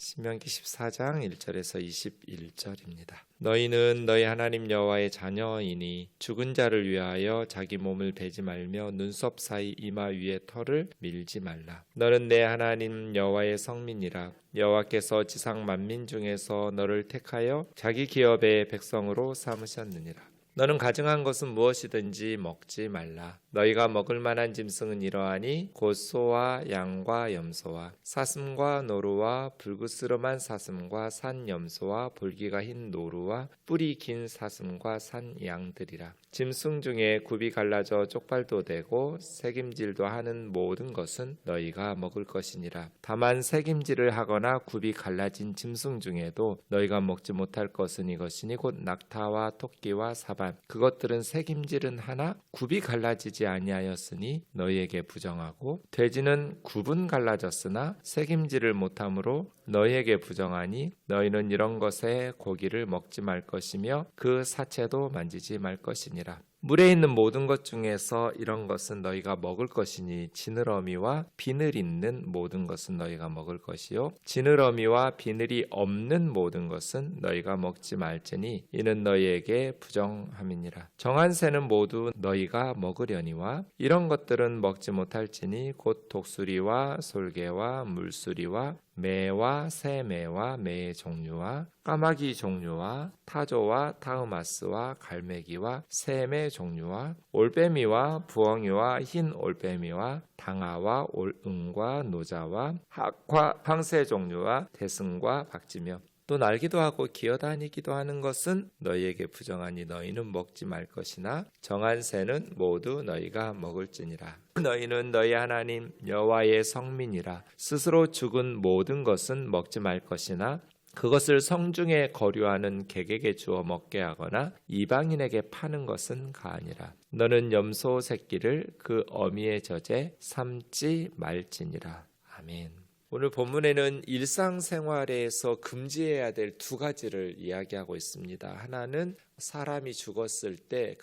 신명기 14장 1절에서 21절입니다. 너희는 너희 하나님 여호와의 자녀이니 죽은 자를 위하여 자기 몸을 베지 말며 눈썹 사이 이마 위에 털을 밀지 말라. 너는 내 하나님 여호와의 성민이라. 여호와께서 지상 만민 중에서 너를 택하여 자기 기업의 백성으로 삼으셨느니라. 너는 가증한 것은 무엇이든지 먹지 말라. 너희가 먹을 만한 짐승은 이러하니 곧 소와 양과 염소와 사슴과 노루와 불구스름한 사슴과 산 염소와 볼기가 흰 노루와 뿔이 긴 사슴과 산 양들이라. 짐승 중에 굽이 갈라져 쪽발도 되고 새김질도 하는 모든 것은 너희가 먹을 것이니라. 다만 새김질을 하거나 굽이 갈라진 짐승 중에도 너희가 먹지 못할 것은 이것이니 곧 낙타와 토끼와 사반. 그것들은 새김질은 하나 굽이 갈라지지 아니하였으니 너희에게 부정하고 돼지는 굽은 갈라졌으나 새김질을 못하므로 너희에게 부정하니 너희는 이런 것에 고기를 먹지 말 것이며 그 사체도 만지지 말 것이니라. 물에 있는 모든 것 중에서 이런 것은 너희가 먹을 것이니 지느러미와 비늘 있는 모든 것은 너희가 먹을 것이요 지느러미와 비늘이 없는 모든 것은 너희가 먹지 말지니 이는 너희에게 부정함이니라. 정한 새는 모두 너희가 먹으려니와 이런 것들은 먹지 못할지니 곧 독수리와 솔개와 물수리와 매와 새매와 매의 종류와 까마귀 종류와 타조와 타흐마스와 갈매기와 샘의 종류와 올빼미와 부엉이와 흰 올빼미와 당아와 올응과 노자와 학과 황새 종류와 대승과 박지며 또 날기도 하고 기어다니기도 하는 것은 너희에게 부정하니 너희는 먹지 말 것이나 정한 새는 모두 너희가 먹을지니라. 너희는 너희 하나님 여호와의 성민이라. 스스로 죽은 모든 것은 먹지 말 것이나 그것을 성중에 거류하는 객에게 주어 먹게 하거나 이방인에게 파는 것은 가하니라. 너는 염소 새끼를 그 어미의 젖에 삶지 말지니라. 아멘. 오늘 본문에는 일상생활에서 금지해야 될 두 가지를 이야기하고 있습니다. 하나는 사람이 죽었을 때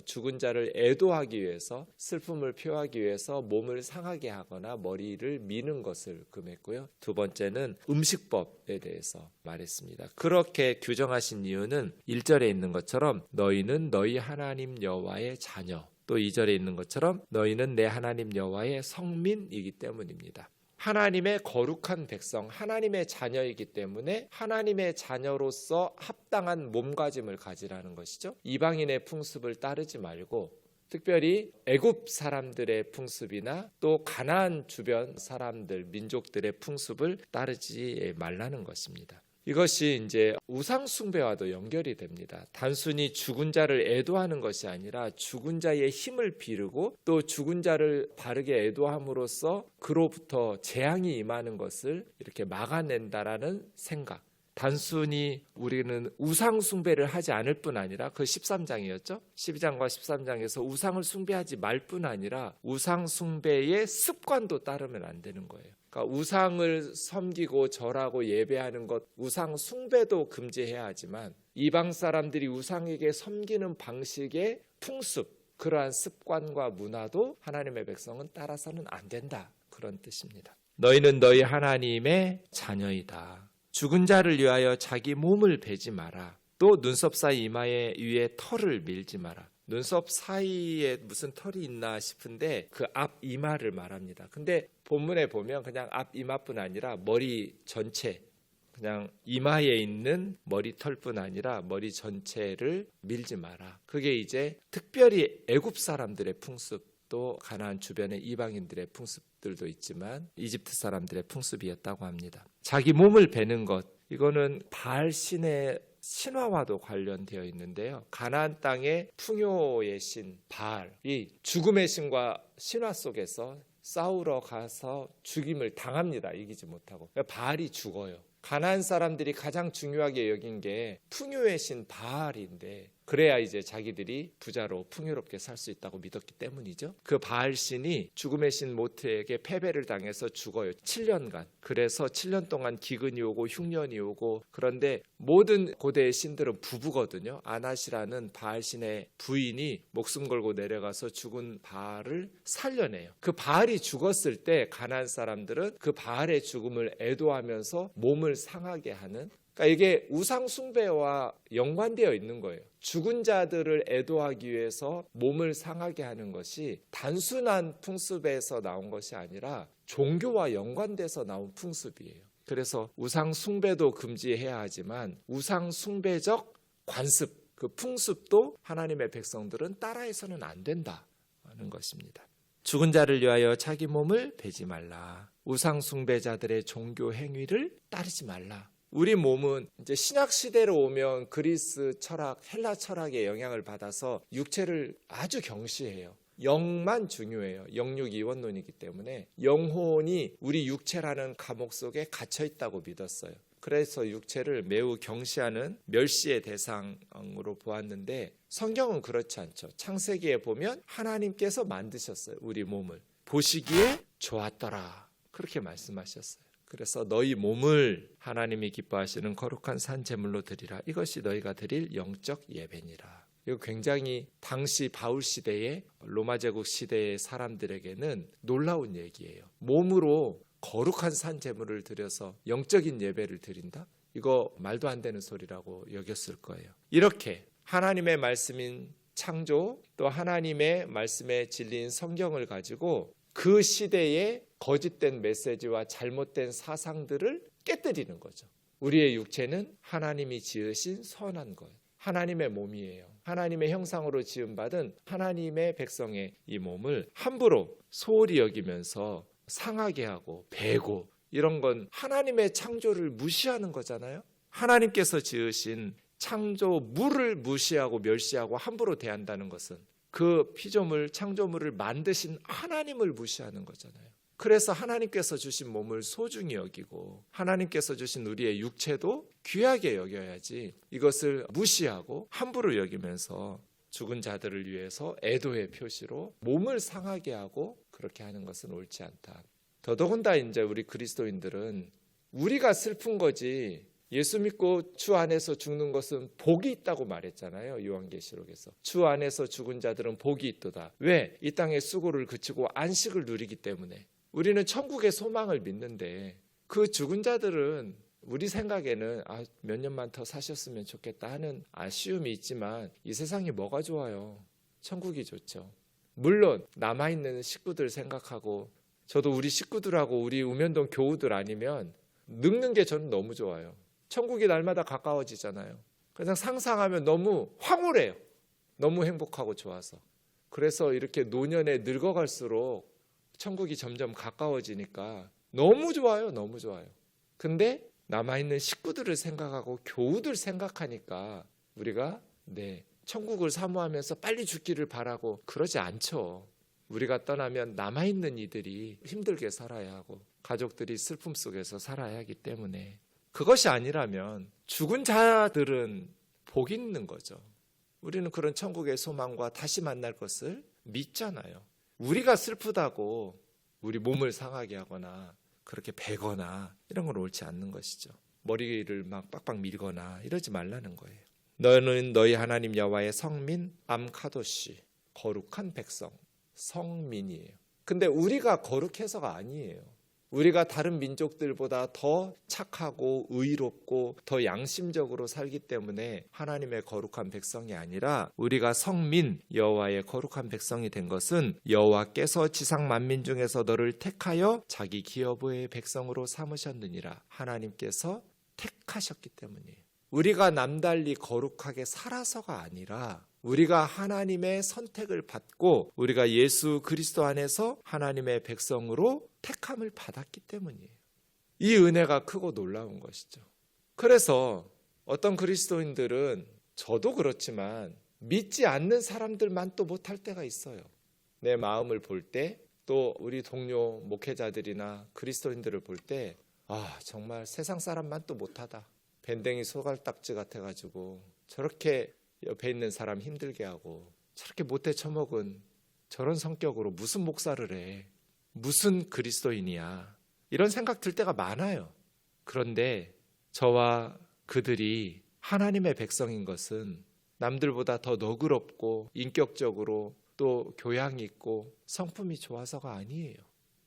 죽은 자를 애도하기 위해서 슬픔을 표하기 위해서 몸을 상하게 하거나 머리를 미는 것을 금했고요. 두 번째는 음식법에 대해서 말했습니다. 그렇게 규정하신 이유는 1절에 있는 것처럼 너희는 너희 하나님 여호와의 자녀, 또 2절에 있는 것처럼 너희는 내 하나님 여호와의 성민이기 때문입니다. 하나님의 거룩한 백성, 하나님의 자녀이기 때문에 하나님의 자녀로서 합당한 몸가짐을 가지라는 것이죠. 이방인의 풍습을 따르지 말고 특별히 애굽 사람들의 풍습이나 또 가나안 주변 사람들, 민족들의 풍습을 따르지 말라는 것입니다. 이것이 이제 우상 숭배와도 연결이 됩니다. 단순히 죽은 자를 애도하는 것이 아니라 죽은 자의 힘을 비르고 또 죽은 자를 바르게 애도함으로써 그로부터 재앙이 임하는 것을 이렇게 막아낸다라는 생각. 단순히 우리는 우상 숭배를 하지 않을 뿐 아니라 그 13장이었죠. 12장과 13장에서 우상을 숭배하지 말 뿐 아니라 우상 숭배의 습관도 따르면 안 되는 거예요. 그러니까 우상을 섬기고 절하고 예배하는 것, 우상 숭배도 금지해야 하지만 이방 사람들이 우상에게 섬기는 방식의 풍습, 그러한 습관과 문화도 하나님의 백성은 따라서는 안 된다. 그런 뜻입니다. 너희는 너희 하나님의 자녀이다. 죽은 자를 위하여 자기 몸을 베지 마라. 또 눈썹 사이 이마에 위에 털을 밀지 마라. 눈썹 사이에 무슨 털이 있나 싶은데 그 앞 이마를 말합니다. 근데 본문에 보면 그냥 앞 이마뿐 아니라 머리 전체, 그냥 이마에 있는 머리털뿐 아니라 머리 전체를 밀지 마라. 그게 이제 특별히 애굽 사람들의 풍습, 또 가나안 주변의 이방인들의 풍습들도 있지만 이집트 사람들의 풍습이었다고 합니다. 자기 몸을 베는 것, 이거는 바알 신의 신화와도 관련되어 있는데요. 가나안 땅의 풍요의 신 바알이 죽음의 신과 신화 속에서 싸우러 가서 죽임을 당합니다. 이기지 못하고. 바알이 죽어요. 가나안 사람들이 가장 중요하게 여긴 게 풍요의 신 바알인데 그래야 이제 자기들이 부자로 풍요롭게 살 수 있다고 믿었기 때문이죠. 그 바알신이 죽음의 신 모트에게 패배를 당해서 죽어요. 7년간. 그래서 7년 동안 기근이 오고 흉년이 오고, 그런데 모든 고대의 신들은 부부거든요. 아낫이라는 바알신의 부인이 목숨 걸고 내려가서 죽은 바알을 살려내요. 그 바알이 죽었을 때 가나안 사람들은 그 바알의 죽음을 애도하면서 몸을 상하게 하는, 그러니까 이게 우상 숭배와 연관되어 있는 거예요. 죽은 자들을 애도하기 위해서 몸을 상하게 하는 것이 단순한 풍습에서 나온 것이 아니라 종교와 연관돼서 나온 풍습이에요. 그래서 우상 숭배도 금지해야 하지만 우상 숭배적 관습, 그 풍습도 하나님의 백성들은 따라해서는 안 된다는 것입니다. 죽은 자를 위하여 자기 몸을 베지 말라. 우상 숭배자들의 종교 행위를 따르지 말라. 우리 몸은 이제 신약 시대로 오면 그리스 철학, 헬라 철학의 영향을 받아서 육체를 아주 경시해요. 영만 중요해요. 영육 이원론이기 때문에 영혼이 우리 육체라는 감옥 속에 갇혀 있다고 믿었어요. 그래서 육체를 매우 경시하는 멸시의 대상으로 보았는데 성경은 그렇지 않죠. 창세기에 보면 하나님께서 만드셨어요. 우리 몸을. 보시기에 좋았더라. 그렇게 말씀하셨어요. 그래서 너희 몸을 하나님이 기뻐하시는 거룩한 산 제물로 드리라. 이것이 너희가 드릴 영적 예배니라. 이거 굉장히 당시 바울 시대의 로마 제국 시대의 사람들에게는 놀라운 얘기예요. 몸으로 거룩한 산 제물을 드려서 영적인 예배를 드린다? 이거 말도 안 되는 소리라고 여겼을 거예요. 이렇게 하나님의 말씀인 창조, 또 하나님의 말씀의 진리인 성경을 가지고 그 시대의 거짓된 메시지와 잘못된 사상들을 깨뜨리는 거죠. 우리의 육체는 하나님이 지으신 선한 것, 하나님의 몸이에요. 하나님의 형상으로 지음받은 하나님의 백성의 이 몸을 함부로 소홀히 여기면서 상하게 하고 베고, 이런 건 하나님의 창조를 무시하는 거잖아요. 하나님께서 지으신 창조물을 무시하고 멸시하고 함부로 대한다는 것은 그 피조물, 창조물을 만드신 하나님을 무시하는 거잖아요. 그래서 하나님께서 주신 몸을 소중히 여기고 하나님께서 주신 우리의 육체도 귀하게 여겨야지, 이것을 무시하고 함부로 여기면서 죽은 자들을 위해서 애도의 표시로 몸을 상하게 하고 그렇게 하는 것은 옳지 않다. 더더군다나 이제 우리 그리스도인들은 우리가 슬픈 거지, 예수 믿고 주 안에서 죽는 것은 복이 있다고 말했잖아요. 요한계시록에서 주 안에서 죽은 자들은 복이 있도다. 왜? 이 땅의 수고를 그치고 안식을 누리기 때문에. 우리는 천국의 소망을 믿는데 그 죽은 자들은 우리 생각에는 몇 년만 더 사셨으면 좋겠다 하는 아쉬움이 있지만 이 세상이 뭐가 좋아요? 천국이 좋죠. 물론 남아있는 식구들 생각하고, 저도 우리 식구들하고 우리 우면동 교우들 아니면 늙는 게 저는 너무 좋아요. 천국이 날마다 가까워지잖아요. 그냥 상상하면 너무 황홀해요. 너무 행복하고 좋아서. 그래서 이렇게 노년에 늙어갈수록 천국이 점점 가까워지니까 너무 좋아요. 너무 좋아요. 근데 남아있는 식구들을 생각하고 교우들 생각하니까 우리가 천국을 사모하면서 빨리 죽기를 바라고 그러지 않죠. 우리가 떠나면 남아있는 이들이 힘들게 살아야 하고 가족들이 슬픔 속에서 살아야 하기 때문에, 그것이 아니라면 죽은 자들은 복이 있는 거죠. 우리는 그런 천국의 소망과 다시 만날 것을 믿잖아요. 우리가 슬프다고 우리 몸을 상하게 하거나 그렇게 베거나 이런 건 옳지 않는 것이죠. 머리를 막 빡빡 밀거나 이러지 말라는 거예요. 너는 너희 하나님 여호와의 성민 암카도시, 거룩한 백성, 성민이에요. 근데 우리가 거룩해서가 아니에요. 우리가 다른 민족들보다 더 착하고 의롭고 더 양심적으로 살기 때문에 하나님의 거룩한 백성이 아니라, 우리가 성민 여호와의 거룩한 백성이 된 것은 여호와께서 지상 만민 중에서 너를 택하여 자기 기업의 백성으로 삼으셨느니라. 하나님께서 택하셨기 때문이에요. 우리가 남달리 거룩하게 살아서가 아니라 우리가 하나님의 선택을 받고 우리가 예수 그리스도 안에서 하나님의 백성으로 택함을 받았기 때문이에요. 이 은혜가 크고 놀라운 것이죠. 그래서 어떤 그리스도인들은, 저도 그렇지만 믿지 않는 사람들만 또 못할 때가 있어요. 내 마음을 볼 때, 또 우리 동료 목회자들이나 그리스도인들을 볼 때 정말 세상 사람만 또 못하다. 밴댕이 소갈딱지 같아가지고 저렇게 옆에 있는 사람 힘들게 하고 저렇게 못돼 처먹은 저런 성격으로 무슨 목사를 해? 무슨 그리스도인이야? 이런 생각 들 때가 많아요. 그런데 저와 그들이 하나님의 백성인 것은 남들보다 더 너그럽고 인격적으로 또 교양 있고 성품이 좋아서가 아니에요.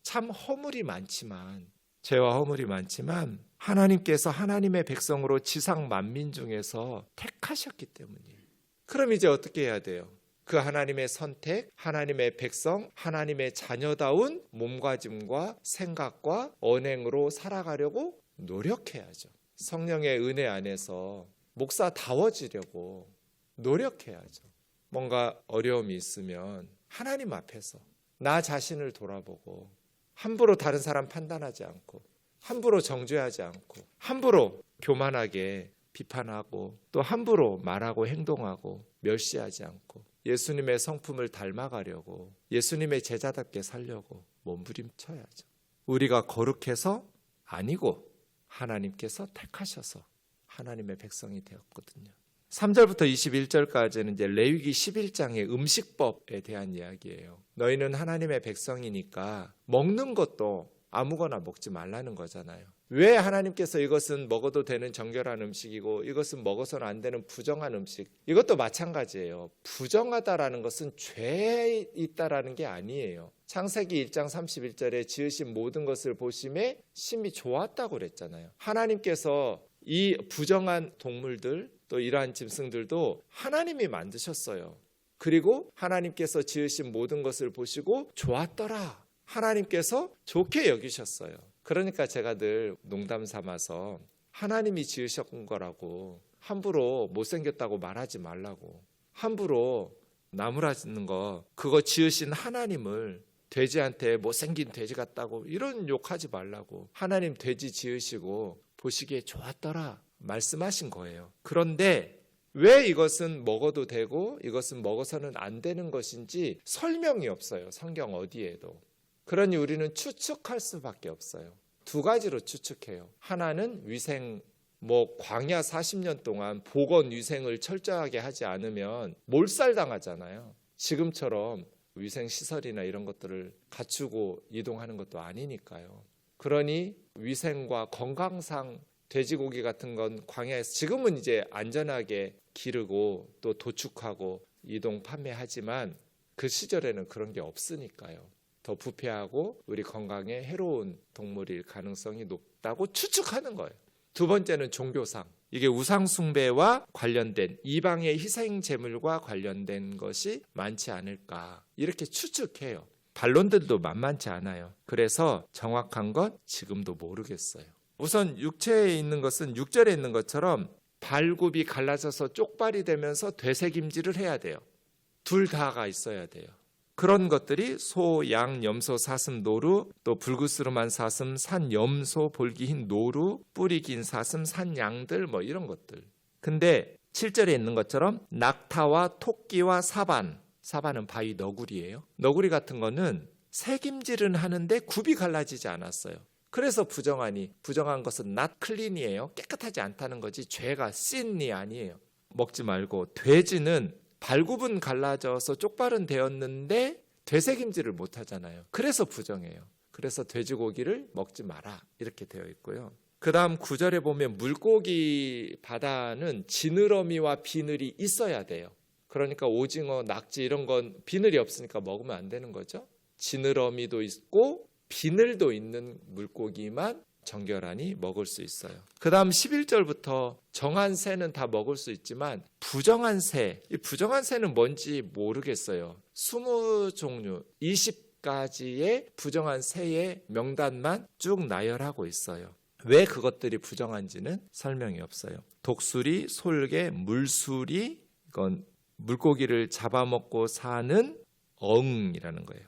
참 허물이 많지만, 죄와 허물이 많지만 하나님께서 하나님의 백성으로 지상 만민 중에서 택하셨기 때문이에요. 그럼 이제 어떻게 해야 돼요? 그 하나님의 선택, 하나님의 백성, 하나님의 자녀다운 몸가짐과 생각과 언행으로 살아가려고 노력해야죠. 성령의 은혜 안에서 목사다워지려고 노력해야죠. 뭔가 어려움이 있으면 하나님 앞에서 나 자신을 돌아보고 함부로 다른 사람 판단하지 않고 함부로 정죄하지 않고 함부로 교만하게 비판하고 또 함부로 말하고 행동하고 멸시하지 않고 예수님의 성품을 닮아가려고 예수님의 제자답게 살려고 몸부림쳐야죠. 우리가 거룩해서 아니고 하나님께서 택하셔서 하나님의 백성이 되었거든요. 3절부터 21절까지는 이제 레위기 11장의 음식법에 대한 이야기예요. 너희는 하나님의 백성이니까 먹는 것도 아무거나 먹지 말라는 거잖아요. 왜 하나님께서 이것은 먹어도 되는 정결한 음식이고 이것은 먹어서는 안 되는 부정한 음식, 이것도 마찬가지예요. 부정하다라는 것은 죄에 있다라는 게 아니에요. 창세기 1장 31절에 지으신 모든 것을 보심에 심히 좋았다고 그랬잖아요. 하나님께서 이 부정한 동물들 또 이러한 짐승들도 하나님이 만드셨어요. 그리고 하나님께서 지으신 모든 것을 보시고 좋았더라. 하나님께서 좋게 여기셨어요. 그러니까 제가 늘 농담 삼아서 하나님이 지으신 거라고 함부로 못생겼다고 말하지 말라고, 함부로 나무라는 거 그거 지으신 하나님을 돼지한테 못생긴 돼지 같다고 이런 욕하지 말라고, 하나님 돼지 지으시고 보시기에 좋았더라 말씀하신 거예요. 그런데 왜 이것은 먹어도 되고 이것은 먹어서는 안 되는 것인지 설명이 없어요. 성경 어디에도. 그러니 우리는 추측할 수밖에 없어요. 두 가지로 추측해요. 하나는 위생, 광야 40년 동안 보건 위생을 철저하게 하지 않으면 몰살당하잖아요. 지금처럼 위생시설이나 이런 것들을 갖추고 이동하는 것도 아니니까요. 그러니 위생과 건강상 돼지고기 같은 건 광야에서 지금은 이제 안전하게 기르고 또 도축하고 이동 판매하지만 그 시절에는 그런 게 없으니까요. 더 부패하고 우리 건강에 해로운 동물일 가능성이 높다고 추측하는 거예요. 두 번째는 종교상. 이게 우상숭배와 관련된 이방의 희생 제물과 관련된 것이 많지 않을까 이렇게 추측해요. 반론들도 만만치 않아요. 그래서 정확한 것 지금도 모르겠어요. 우선 육체에 있는 것은 6절에 있는 것처럼 발굽이 갈라져서 쪽발이 되면서 되새김질을 해야 돼요. 둘 다가 있어야 돼요. 그런 것들이 소, 양, 염소, 사슴, 노루, 또 불구스름한 사슴, 산 염소, 볼기 흰 노루, 뿌리 긴 사슴, 산 양들 뭐 이런 것들. 근데 7절에 있는 것처럼 낙타와 토끼와 사반, 사반은 바위 너구리예요. 너구리 같은 거는 새김질은 하는데 굽이 갈라지지 않았어요. 그래서 부정한 것은 not clean이에요. 깨끗하지 않다는 거지 죄가 sin이 아니에요. 먹지 말고, 돼지는 발굽은 갈라져서 쪽발은 되었는데 되새김질을 못하잖아요. 그래서 부정해요. 그래서 돼지고기를 먹지 마라 이렇게 되어 있고요. 그 다음 9절에 보면 물고기 바다는 지느러미와 비늘이 있어야 돼요. 그러니까 오징어, 낙지 이런 건 비늘이 없으니까 먹으면 안 되는 거죠. 지느러미도 있고 비늘도 있는 물고기만 정결하니 먹을 수 있어요. 그 다음 11절부터 정한 새는 다 먹을 수 있지만 부정한 새, 이 부정한 새는 뭔지 모르겠어요. 20종류, 20가지의 부정한 새의 명단만 쭉 나열하고 있어요. 왜 그것들이 부정한지는 설명이 없어요. 독수리, 솔개, 물수리, 이건 물고기를 잡아먹고 사는 어흥이라는 거예요.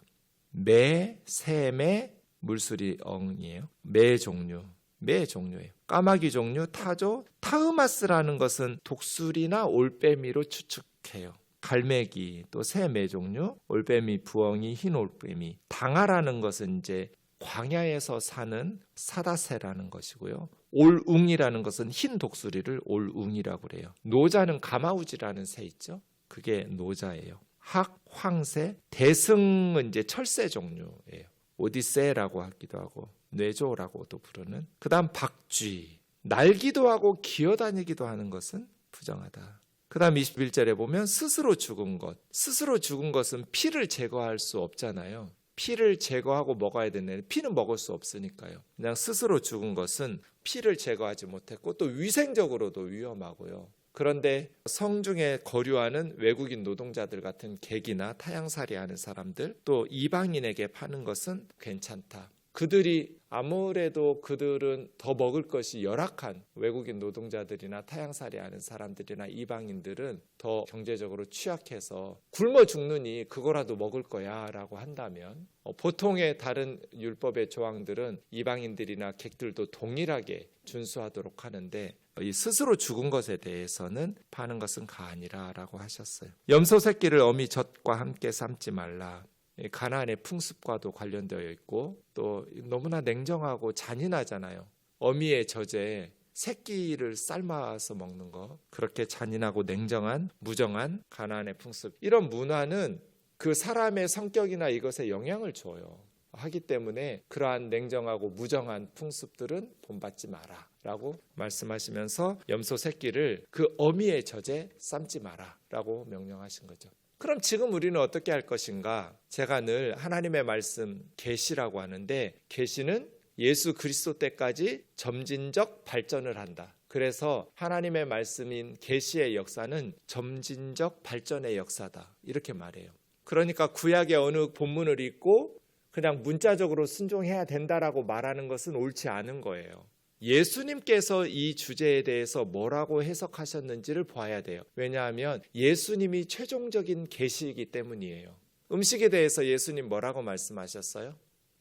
매, 새매, 물수리 어흥이에요. 매 종류예요. 까마귀 종류, 타조, 타흐마스라는 것은 독수리나 올빼미로 추측해요. 갈매기, 또 새매 종류, 올빼미, 부엉이, 흰 올빼미. 당아라는 것은 이제 광야에서 사는 사다새라는 것이고요. 올웅이라는 것은 흰 독수리를 올웅이라고 그래요. 노자는 가마우지라는 새 있죠. 그게 노자예요. 학, 황새, 대승은 이제 철새 종류예요. 오디세라고 하기도 하고 뇌조라고도 부르는. 그 다음 박쥐, 날기도 하고 기어다니기도 하는 것은 부정하다. 그 다음 21절에 보면 스스로 죽은 것. 스스로 죽은 것은 피를 제거할 수 없잖아요. 피를 제거하고 먹어야 되는데 피는 먹을 수 없으니까요. 그냥 스스로 죽은 것은 피를 제거하지 못했고 또 위생적으로도 위험하고요. 그런데 성중에 거류하는 외국인 노동자들 같은 객이나 타향살이 하는 사람들, 또 이방인에게 파는 것은 괜찮다. 그들이 아무래도 그들은 더 먹을 것이 열악한 외국인 노동자들이나 타향살이 하는 사람들이나 이방인들은 더 경제적으로 취약해서 굶어 죽느니 그거라도 먹을 거야 라고 한다면, 보통의 다른 율법의 조항들은 이방인들이나 객들도 동일하게 준수하도록 하는데 이 스스로 죽은 것에 대해서는 파는 것은 가아니라 라고 하셨어요. 염소 새끼를 어미 젖과 함께 삶지 말라. 가나안의 풍습과도 관련되어 있고 또 너무나 냉정하고 잔인하잖아요. 어미의 젖에 새끼를 삶아서 먹는 거, 그렇게 잔인하고 냉정한 무정한 가나안의 풍습, 이런 문화는 그 사람의 성격이나 이것에 영향을 줘요. 하기 때문에 그러한 냉정하고 무정한 풍습들은 본받지 마라 라고 말씀하시면서 염소 새끼를 그 어미의 젖에 삶지 마라 라고 명령하신 거죠. 그럼 지금 우리는 어떻게 할 것인가? 제가 늘 하나님의 말씀 계시라고 하는데, 계시는 예수 그리스도 때까지 점진적 발전을 한다. 그래서 하나님의 말씀인 계시의 역사는 점진적 발전의 역사다, 이렇게 말해요. 그러니까 구약의 어느 본문을 읽고 그냥 문자적으로 순종해야 된다라고 말하는 것은 옳지 않은 거예요. 예수님께서 이 주제에 대해서 뭐라고 해석하셨는지를 봐야 돼요. 왜냐하면 예수님이 최종적인 계시이기 때문이에요. 음식에 대해서 예수님 뭐라고 말씀하셨어요?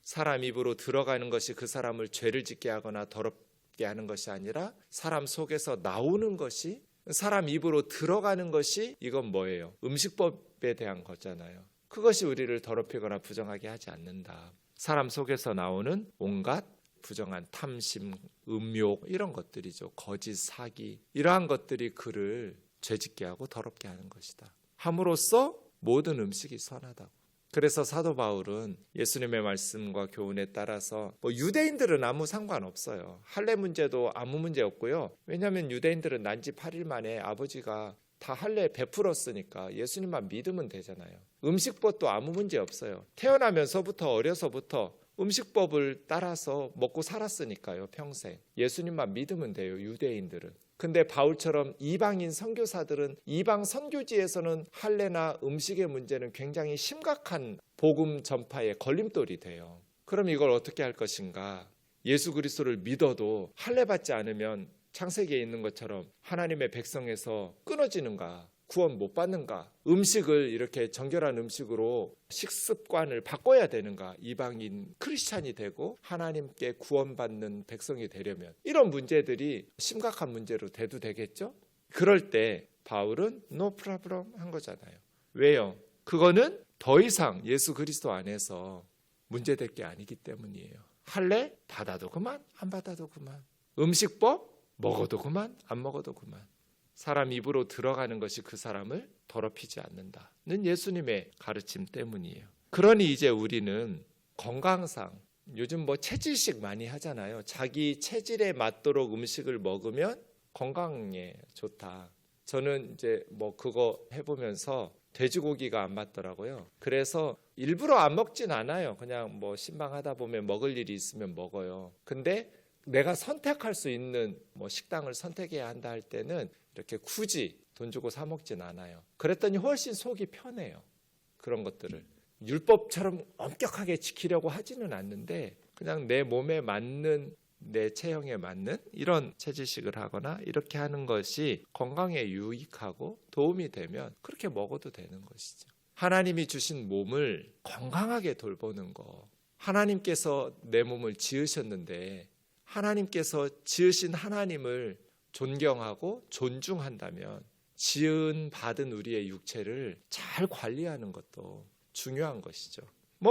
사람 입으로 들어가는 것이 그 사람을 죄를 짓게 하거나 더럽게 하는 것이 아니라 사람 속에서 나오는 것이, 사람 입으로 들어가는 것이, 이건 뭐예요? 음식법에 대한 거잖아요. 그것이 우리를 더럽히거나 부정하게 하지 않는다. 사람 속에서 나오는 온갖 부정한 탐심, 음욕, 이런 것들이죠. 거짓, 사기, 이러한 것들이 그를 죄짓게 하고 더럽게 하는 것이다. 함으로써 모든 음식이 선하다고. 그래서 사도 바울은 예수님의 말씀과 교훈에 따라서 유대인들은 아무 상관없어요. 할례 문제도 아무 문제 없고요. 왜냐하면 유대인들은 난지 8일 만에 아버지가 다 할례 베풀었으니까 예수님만 믿으면 되잖아요. 음식법도 아무 문제 없어요. 태어나면서부터, 어려서부터 음식법을 따라서 먹고 살았으니까요. 평생 예수님만 믿으면 돼요. 유대인들은. 근데 바울처럼 이방인 선교사들은 이방 선교지에서는 할례나 음식의 문제는 굉장히 심각한 복음 전파의 걸림돌이 돼요. 그럼 이걸 어떻게 할 것인가? 예수 그리스도를 믿어도 할례 받지 않으면 창세기에 있는 것처럼 하나님의 백성에서 끊어지는가? 구원 못 받는가? 음식을 이렇게 정결한 음식으로 식습관을 바꿔야 되는가? 이방인 크리스찬이 되고 하나님께 구원받는 백성이 되려면 이런 문제들이 심각한 문제로 대두되겠죠? 그럴 때 바울은 no problem 한 거잖아요. 왜요? 그거는 더 이상 예수 그리스도 안에서 문제될 게 아니기 때문이에요. 할례 받아도 그만, 안 받아도 그만. 음식법 먹어도 그만, 안 먹어도 그만. 사람 입으로 들어가는 것이 그 사람을 더럽히지 않는다는 예수님의 가르침 때문이에요. 그러니 이제 우리는 건강상, 요즘 체질식 많이 하잖아요. 자기 체질에 맞도록 음식을 먹으면 건강에 좋다. 저는 이제 그거 해보면서 돼지고기가 안 맞더라고요. 그래서 일부러 안 먹진 않아요. 그냥 신방하다 보면 먹을 일이 있으면 먹어요. 근데 내가 선택할 수 있는 식당을 선택해야 한다 할 때는 이렇게 굳이 돈 주고 사 먹진 않아요. 그랬더니 훨씬 속이 편해요. 그런 것들을 율법처럼 엄격하게 지키려고 하지는 않는데 그냥 내 몸에 맞는, 내 체형에 맞는 이런 체질식을 하거나 이렇게 하는 것이 건강에 유익하고 도움이 되면 그렇게 먹어도 되는 것이죠. 하나님이 주신 몸을 건강하게 돌보는 거, 하나님께서 내 몸을 지으셨는데 하나님께서 지으신 하나님을 존경하고 존중한다면 지은 받은 우리의 육체를 잘 관리하는 것도 중요한 것이죠.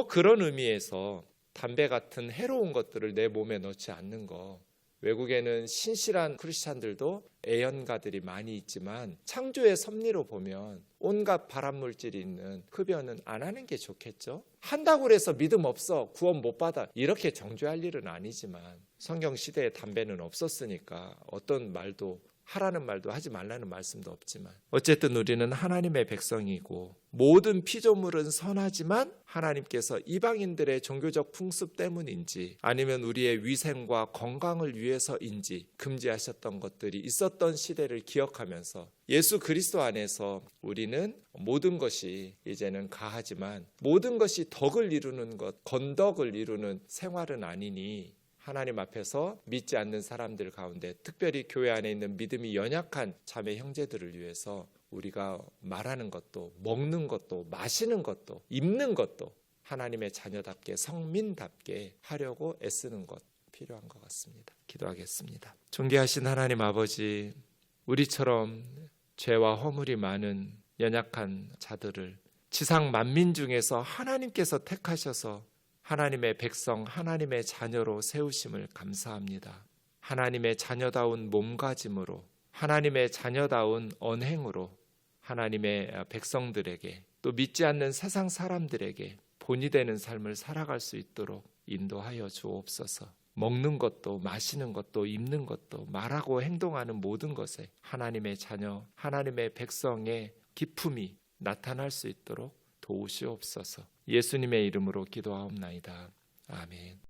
그런 의미에서 담배 같은 해로운 것들을 내 몸에 넣지 않는 거. 외국에는 신실한 크리스찬들도 애연가들이 많이 있지만 창조의 섭리로 보면 온갖 발암물질이 있는 흡연은 안 하는 게 좋겠죠. 한다고 해서 믿음 없어, 구원 못 받아, 이렇게 정죄할 일은 아니지만 성경 시대에 담배는 없었으니까 어떤 말도 하라는 말도 하지 말라는 말씀도 없지만 어쨌든 우리는 하나님의 백성이고 모든 피조물은 선하지만 하나님께서 이방인들의 종교적 풍습 때문인지 아니면 우리의 위생과 건강을 위해서인지 금지하셨던 것들이 있었던 시대를 기억하면서 예수 그리스도 안에서 우리는 모든 것이 이제는 가하지만 모든 것이 덕을 이루는 것, 건덕을 이루는 생활은 아니니 하나님 앞에서 믿지 않는 사람들 가운데 특별히 교회 안에 있는 믿음이 연약한 자매 형제들을 위해서 우리가 말하는 것도 먹는 것도 마시는 것도 입는 것도 하나님의 자녀답게 성민답게 하려고 애쓰는 것 필요한 것 같습니다. 기도하겠습니다. 존귀하신 하나님 아버지, 우리처럼 죄와 허물이 많은 연약한 자들을 지상 만민 중에서 하나님께서 택하셔서 하나님의 백성, 하나님의 자녀로 세우심을 감사합니다. 하나님의 자녀다운 몸가짐으로, 하나님의 자녀다운 언행으로 하나님의 백성들에게 또 믿지 않는 세상 사람들에게 본이 되는 삶을 살아갈 수 있도록 인도하여 주옵소서. 먹는 것도 마시는 것도 입는 것도 말하고 행동하는 모든 것에 하나님의 자녀, 하나님의 백성의 기품이 나타날 수 있도록 도우시옵소서. 예수님의 이름으로 기도하옵나이다. 아멘.